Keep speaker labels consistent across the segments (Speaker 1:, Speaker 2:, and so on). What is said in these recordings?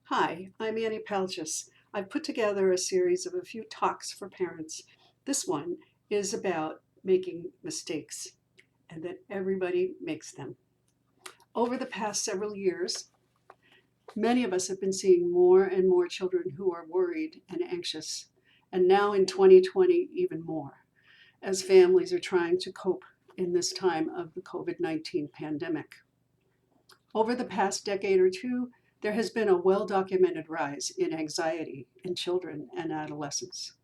Speaker 1: Hi, I'm Annie Palchis. I've put together a series of a few talks for parents. This one is about making mistakes and that everybody makes them. Over the past several years, many of us have been seeing more and more children who are worried and anxious, and now in 2020, even more, as families are trying to cope in this time of the COVID-19 pandemic. Over the past decade or two, there has been a well-documented rise in anxiety in children and adolescents.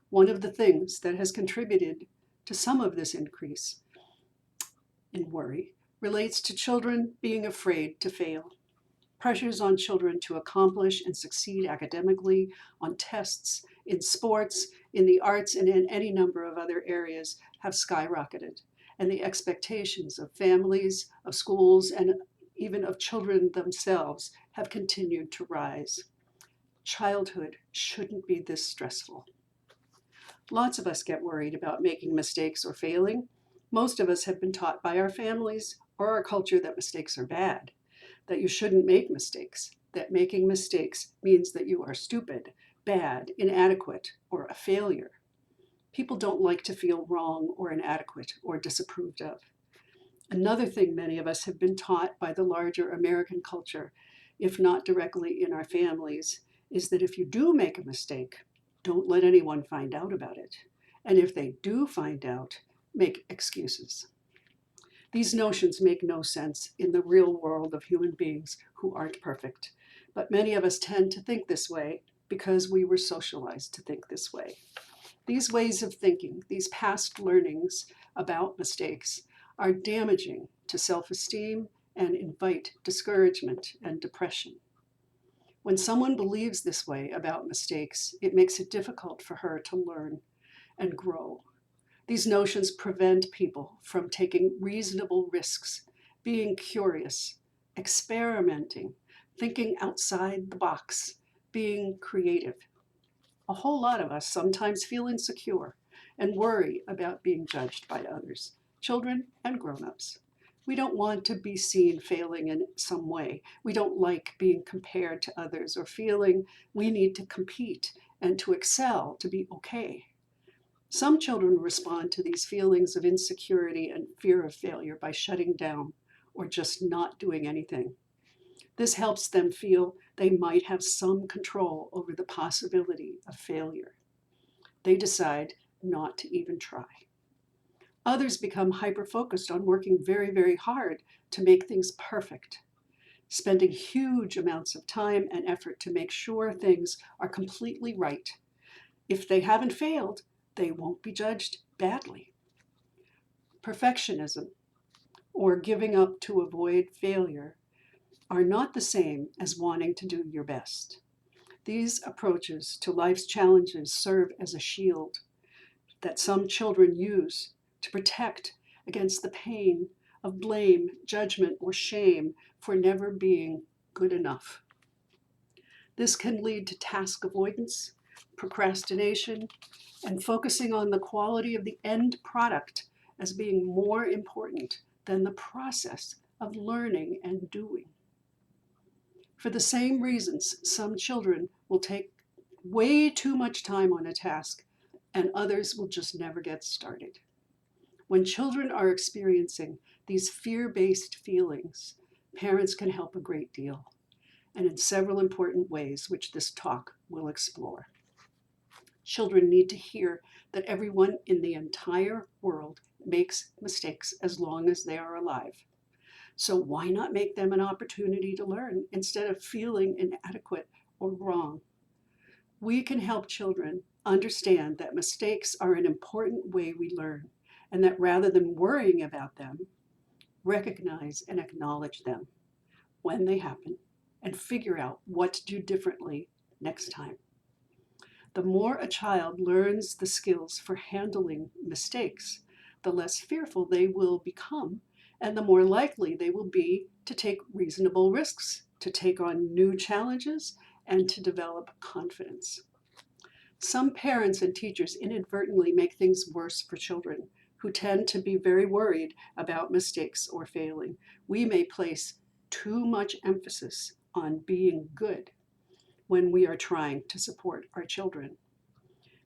Speaker 1: One of the things that has contributed to some of this increase in worry relates to children being afraid to fail. Pressures on children to accomplish and succeed academically, on tests, in sports, in the arts, and in any number of other areas have skyrocketed. And the expectations of families, of schools, and even of children themselves have continued to rise. Childhood shouldn't be this stressful. Lots of us get worried about making mistakes or failing. Most of us have been taught by our families or our culture that mistakes are bad, that you shouldn't make mistakes, that making mistakes means that you are stupid, bad, inadequate, or a failure. People don't like to feel wrong or inadequate or disapproved of. Another thing many of us have been taught by the larger American culture, if not directly in our families, is that if you do make a mistake, don't let anyone find out about it. And if they do find out, make excuses. These notions make no sense in the real world of human beings who aren't perfect. But many of us tend to think this way because we were socialized to think this way. These ways of thinking, these past learnings about mistakes, are damaging to self-esteem and invite discouragement and depression. When someone believes this way about mistakes, it makes it difficult for her to learn and grow. These notions prevent people from taking reasonable risks, being curious, experimenting, thinking outside the box, being creative. A whole lot of us sometimes feel insecure and worry about being judged by others, children and grown-ups. We don't want to be seen failing in some way. We don't like being compared to others or feeling we need to compete and to excel to be okay. Some children respond to these feelings of insecurity and fear of failure by shutting down or just not doing anything. This helps them feel they might have some control over the possibility of failure. They decide not to even try. Others become hyper-focused on working very, very hard to make things perfect, spending huge amounts of time and effort to make sure things are completely right. If they haven't failed, they won't be judged badly. Perfectionism, or giving up to avoid failure, are not the same as wanting to do your best. These approaches to life's challenges serve as a shield that some children use to protect against the pain of blame, judgment, or shame for never being good enough. This can lead to task avoidance, procrastination, and focusing on the quality of the end product as being more important than the process of learning and doing. For the same reasons, some children will take way too much time on a task and others will just never get started. When children are experiencing these fear-based feelings, parents can help a great deal, and in several important ways which this talk will explore. Children need to hear that everyone in the entire world makes mistakes as long as they are alive. So why not make them an opportunity to learn instead of feeling inadequate or wrong? We can help children understand that mistakes are an important way we learn, and that rather than worrying about them, recognize and acknowledge them when they happen and figure out what to do differently next time. The more a child learns the skills for handling mistakes, the less fearful they will become, and the more likely they will be to take reasonable risks, to take on new challenges, and to develop confidence. Some parents and teachers inadvertently make things worse for children who tend to be very worried about mistakes or failing. We may place too much emphasis on being good when we are trying to support our children.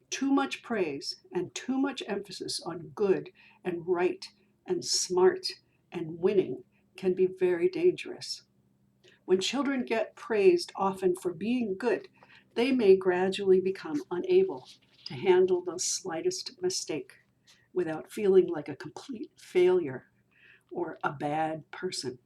Speaker 1: Too much praise and too much emphasis on good and right and smart and winning can be very dangerous. When children get praised often for being good, they may gradually become unable to handle the slightest mistake without feeling like a complete failure or a bad person.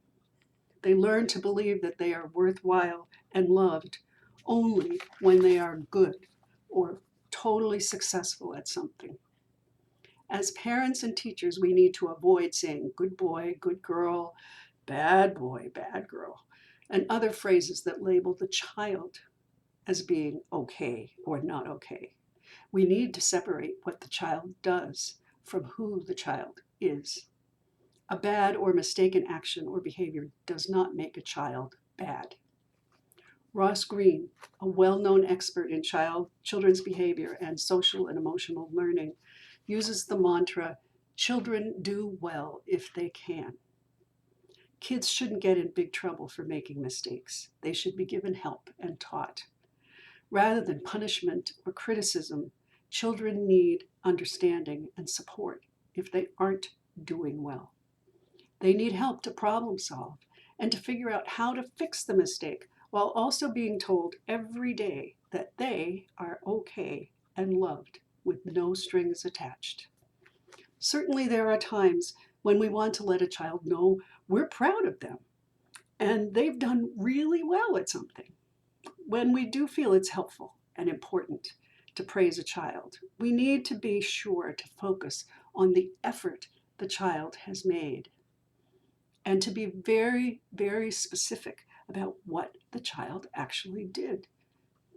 Speaker 1: They learn to believe that they are worthwhile and loved only when they are good or totally successful at something. As parents and teachers, we need to avoid saying good boy, good girl, bad boy, bad girl, and other phrases that label the child as being okay or not okay. We need to separate what the child does from who the child is. A bad or mistaken action or behavior does not make a child bad. Ross Greene, a well-known expert in children's behavior and social and emotional learning, uses the mantra, "Children do well if they can." Kids shouldn't get in big trouble for making mistakes. They should be given help and taught. Rather than punishment or criticism, children need understanding and support if they aren't doing well. They need help to problem solve and to figure out how to fix the mistake while also being told every day that they are okay and loved with no strings attached. Certainly, there are times when we want to let a child know we're proud of them and they've done really well at something. When we do feel it's helpful and important to praise a child, we need to be sure to focus on the effort the child has made and to be very, very specific about what the child actually did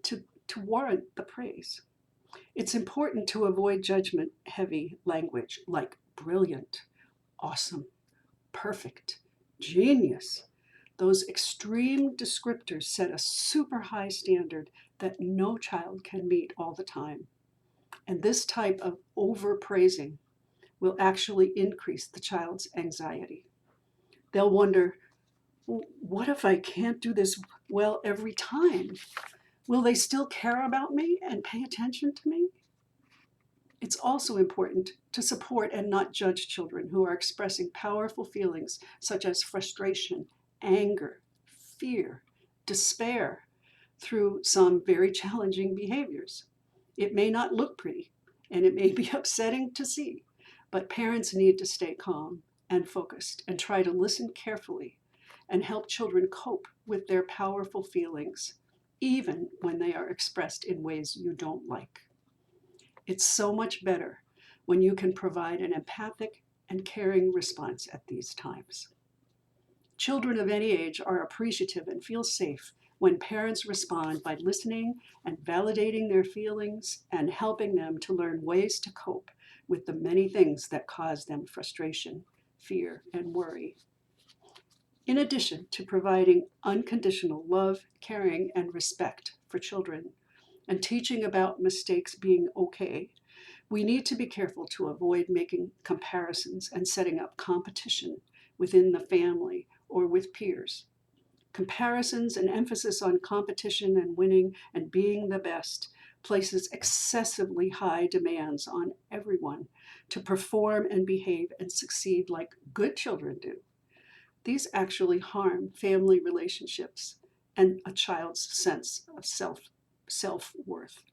Speaker 1: to warrant the praise. It's important to avoid judgment-heavy language like brilliant, awesome, perfect, genius. Those extreme descriptors set a super high standard that no child can meet all the time. And this type of overpraising will actually increase the child's anxiety. They'll wonder, what if I can't do this well every time? Will they still care about me and pay attention to me? It's also important to support and not judge children who are expressing powerful feelings such as frustration, anger, fear, despair through some very challenging behaviors. It may not look pretty and it may be upsetting to see, but parents need to stay calm and focused and try to listen carefully and help children cope with their powerful feelings, even when they are expressed in ways you don't like. It's so much better when you can provide an empathic and caring response at these times. Children of any age are appreciative and feel safe when parents respond by listening and validating their feelings and helping them to learn ways to cope with the many things that cause them frustration, fear, and worry. In addition to providing unconditional love, caring, and respect for children, and teaching about mistakes being okay, we need to be careful to avoid making comparisons and setting up competition within the family or with peers. Comparisons and emphasis on competition and winning and being the best places excessively high demands on everyone to perform and behave and succeed like good children do. These actually harm family relationships and a child's sense of self-worth.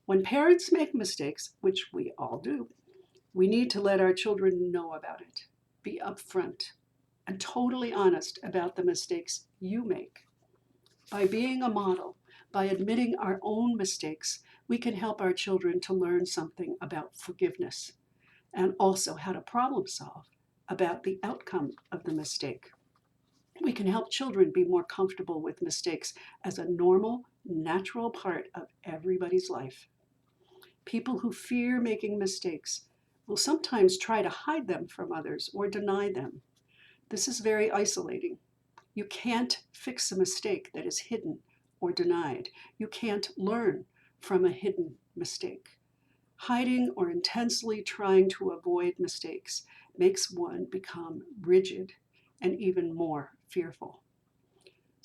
Speaker 1: When parents make mistakes, which we all do, we need to let our children know about it. Be upfront and totally honest about the mistakes you make. By being a model, by admitting our own mistakes, we can help our children to learn something about forgiveness and also how to problem solve about the outcome of the mistake. We can help children be more comfortable with mistakes as a normal, natural part of everybody's life. People who fear making mistakes will sometimes try to hide them from others or deny them. This is very isolating. You can't fix a mistake that is hidden or denied. You can't learn from a hidden mistake. Hiding or intensely trying to avoid mistakes makes one become rigid and even more fearful.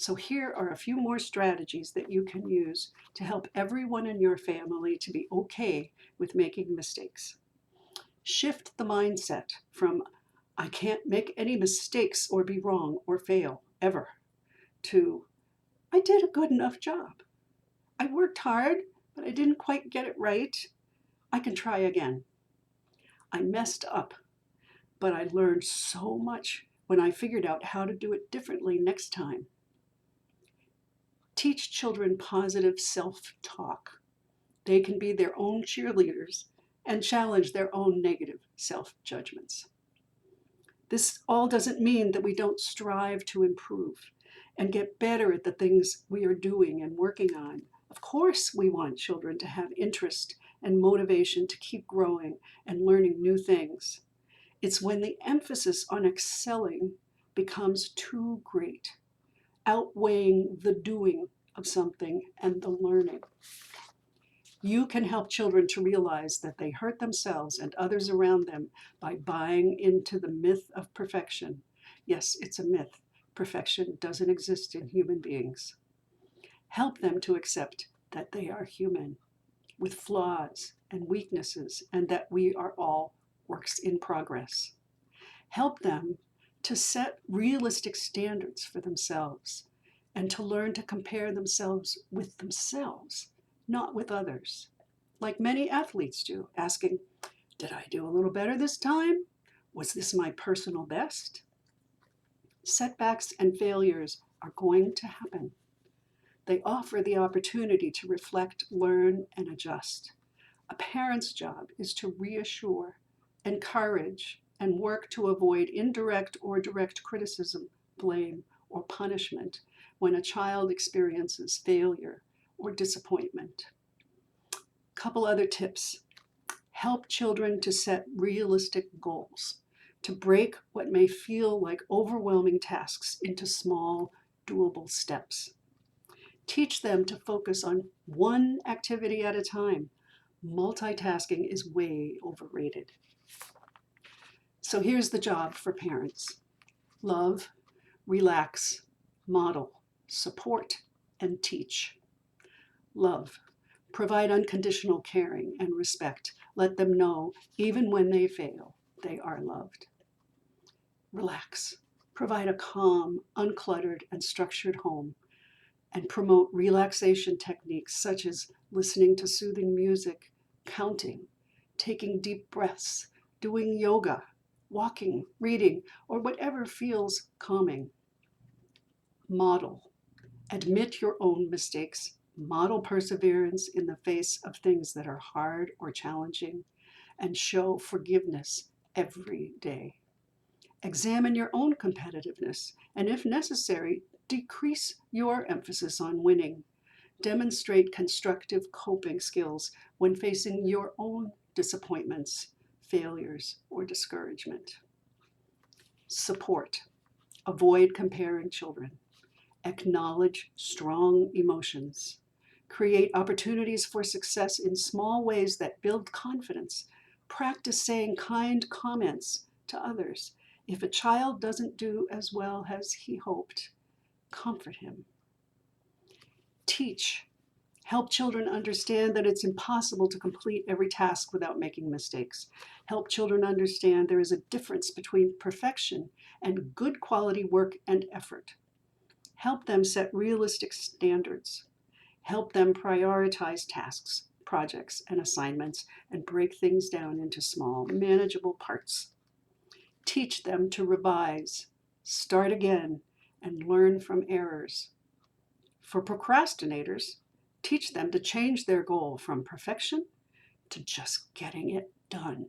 Speaker 1: So here are a few more strategies that you can use to help everyone in your family to be okay with making mistakes. Shift the mindset from I can't make any mistakes or be wrong or fail ever to I did a good enough job. I worked hard, but I didn't quite get it right. I can try again. I messed up, but I learned so much when I figured out how to do it differently next time. Teach children positive self-talk. They can be their own cheerleaders and challenge their own negative self-judgments. This all doesn't mean that we don't strive to improve and get better at the things we are doing and working on. Of course, we want children to have interest and motivation to keep growing and learning new things. It's when the emphasis on excelling becomes too great, outweighing the doing of something and the learning. You can help children to realize that they hurt themselves and others around them by buying into the myth of perfection. Yes, it's a myth. Perfection doesn't exist in human beings. Help them to accept that they are human with flaws and weaknesses and that we are all works in progress. Help them to set realistic standards for themselves and to learn to compare themselves with themselves, not with others, like many athletes do, asking, did I do a little better this time? Was this my personal best? Setbacks and failures are going to happen. They offer the opportunity to reflect, learn, and adjust. A parent's job is to reassure, encourage, and work to avoid indirect or direct criticism, blame, or punishment when a child experiences failure or disappointment. Couple other tips. Help children to set realistic goals, to break what may feel like overwhelming tasks into small, doable steps. Teach them to focus on one activity at a time. Multitasking is way overrated. So here's the job for parents. Love, relax, model, support, and teach. Love. Provide unconditional caring and respect. Let them know, even when they fail, they are loved. Relax. Provide a calm, uncluttered, and structured home, and promote relaxation techniques such as listening to soothing music, counting, taking deep breaths, doing yoga, walking, reading, or whatever feels calming. Model. Admit your own mistakes. Model perseverance in the face of things that are hard or challenging, and show forgiveness every day. Examine your own competitiveness, and if necessary, decrease your emphasis on winning. Demonstrate constructive coping skills when facing your own disappointments, failures, or discouragement. Support. Avoid comparing children. Acknowledge strong emotions. Create opportunities for success in small ways that build confidence. Practice saying kind comments to others. If a child doesn't do as well as he hoped, comfort him. Teach. Help children understand that it's impossible to complete every task without making mistakes. Help children understand there is a difference between perfection and good quality work and effort. Help them set realistic standards. Help them prioritize tasks, projects, and assignments, and break things down into small, manageable parts. Teach them to revise, start again, and learn from errors. For procrastinators, teach them to change their goal from perfection to just getting it done.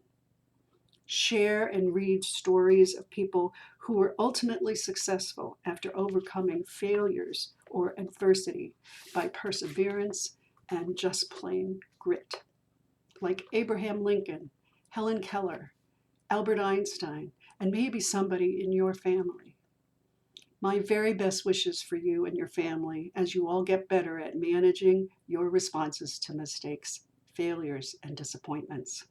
Speaker 1: Share and read stories of people who were ultimately successful after overcoming failures or adversity by perseverance and just plain grit. Like Abraham Lincoln, Helen Keller, Albert Einstein, and maybe somebody in your family. My very best wishes for you and your family as you all get better at managing your responses to mistakes, failures, and disappointments.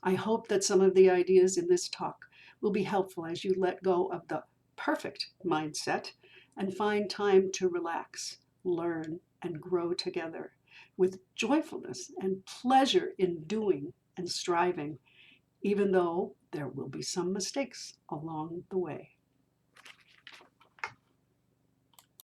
Speaker 1: I hope that some of the ideas in this talk will be helpful as you let go of the perfect mindset and find time to relax, learn, and grow together with joyfulness and pleasure in doing and striving, even though there will be some mistakes along the way.